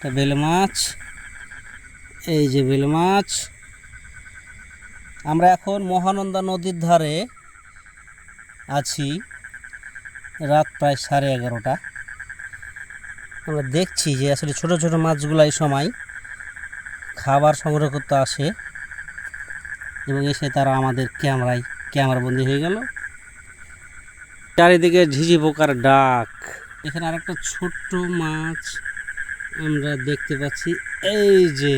একটা বেলে মাছ, এই যে বেলে মাছ। আমরা এখন মহানন্দা নদীর ধারে আছি, রাত প্রায় 11:30। আমরা দেখছি যে আসলে ছোট ছোট মাছগুলো এই সময় খাবার সংগ্রহ করতে আসে এবং এসে তারা আমাদের ক্যামেরাবন্দি হয়ে গেল। চারিদিকে ঝিঝি পোকার ডাক। এখানে আরেকটা ছোট্ট মাছ আমরা দেখতে পাচ্ছি, এই যে।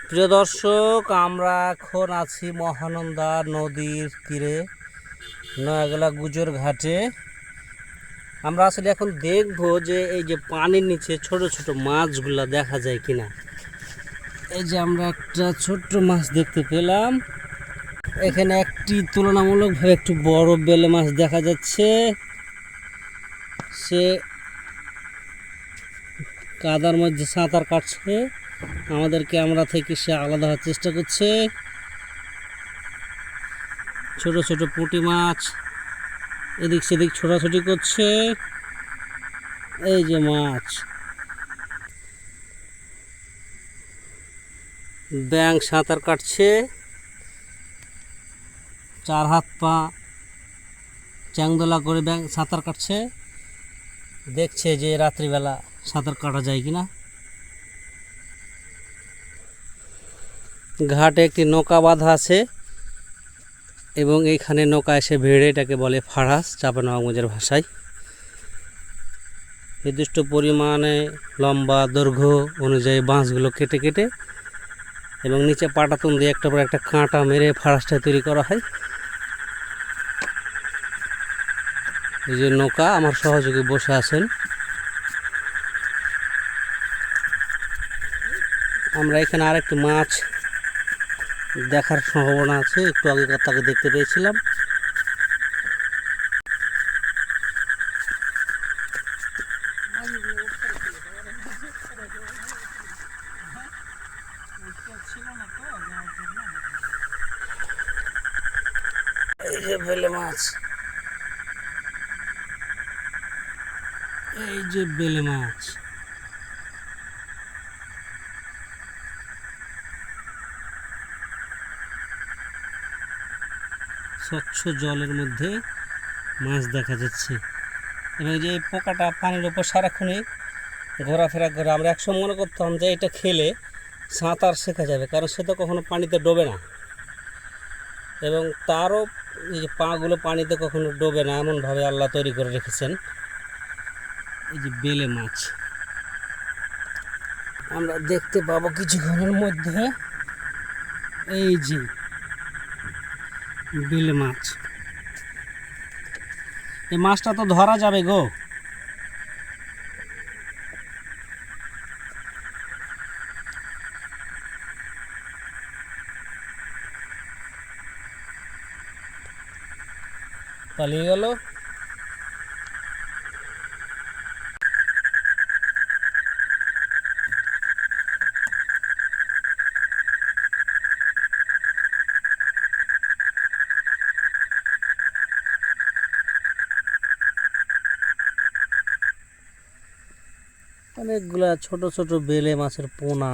প্রিয় দর্শক, আমরা এখন আছি মহানন্দা নদীর তীরে, নয়াগলা গুজর ঘাটে। আমরা আসলে এখন দেখবো যে এই যে পানির নিচে ছোট ছোট মাছগুলা দেখা যায় কিনা। এই যে আমরা একটা ছোট্ট মাছ দেখতে পেলাম। এখানে একটি তুলনামূলকভাবে একটু বড় বেলে মাছ দেখা যাচ্ছে। সে কাদার মধ্যে সাঁতার কাটছে, আমাদের ক্যামেরা থেকে সে আলাদা হওয়ার চেষ্টা করছে। ছোট ছোট পুঁটি মাছ এদিক সেদিক ছোটাছুটি করছে। এই যে মাছ, ব্যাঙ সাঁতার কাটছে, 4 হাত পা চ্যাংদোলা করে ব্যাঙ সাঁতার কাটছে। দেখছে যে রাত্রিবেলা সাঁতার কাটা যায় কিনা। ঘাটে একটি নৌকা বাঁধা আছে এবং এইখানে নৌকা এসে ভিড়ে, এটাকে বলে ফাড়াস চাঁপানবাবগঞ্জের ভাষায়। নির্দিষ্ট পরিমাণে লম্বা দৈর্ঘ্য অনুযায়ী বাঁশগুলো কেটে কেটে এবং নিচে পাটাতন দিয়ে একটা পর একটা কাঁটা মেরে ফাড়াসটা তৈরি করা হয়। এই যে নৌকা, আমার সহযোগী বসে আছেন। আমরা এখানে আরেকটি মাছ দেখার সম্ভাবনা আছে, একটু আগে তাকে দেখতে পেয়েছিলাম। এই যে বেলে মাছ, এই যে বেলে মাছ। স্বচ্ছ জলের মধ্যে মাছ দেখা যাচ্ছে এবং যে পোকাটা পানির উপর সারাক্ষণই ঘোরাফেরা করে। আমরা একসময় মনে করতাম যে এটা খেলে সাঁতার শেখা যাবে, কারণ সে তো কখনো পানিতে ডোবে না এবং তারও এই যে পাগুলো পানিতে কখনো ডোবে না, এমনভাবে আল্লাহ তৈরি করে রেখেছেন। এই যে বেলে মাছ আমরা দেখতে পাবো কিছুক্ষণের মধ্যে। এই যে বেলে মাছ, এই মাছটা তো ধরা যাবে গো। পালিয়ে গেল। অনেকগুলা ছোট ছোট বেলে মাছের পোনা।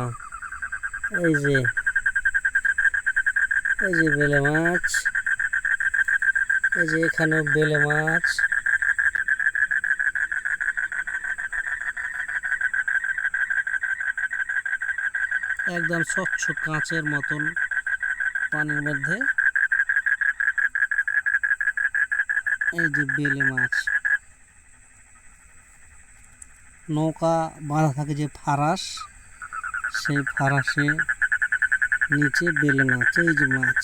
এই যে বেলে মাছ, এই যে এখানেও বেলে মাছ। একদম স্বচ্ছ কাঁচের মতন পানির মধ্যে। এই যে বেলে মাছ, নৌকা বাঁধা থাকে যে ফারাস, সেই ফারাসে নিচে বেলে মাছ। এই যে মাছ।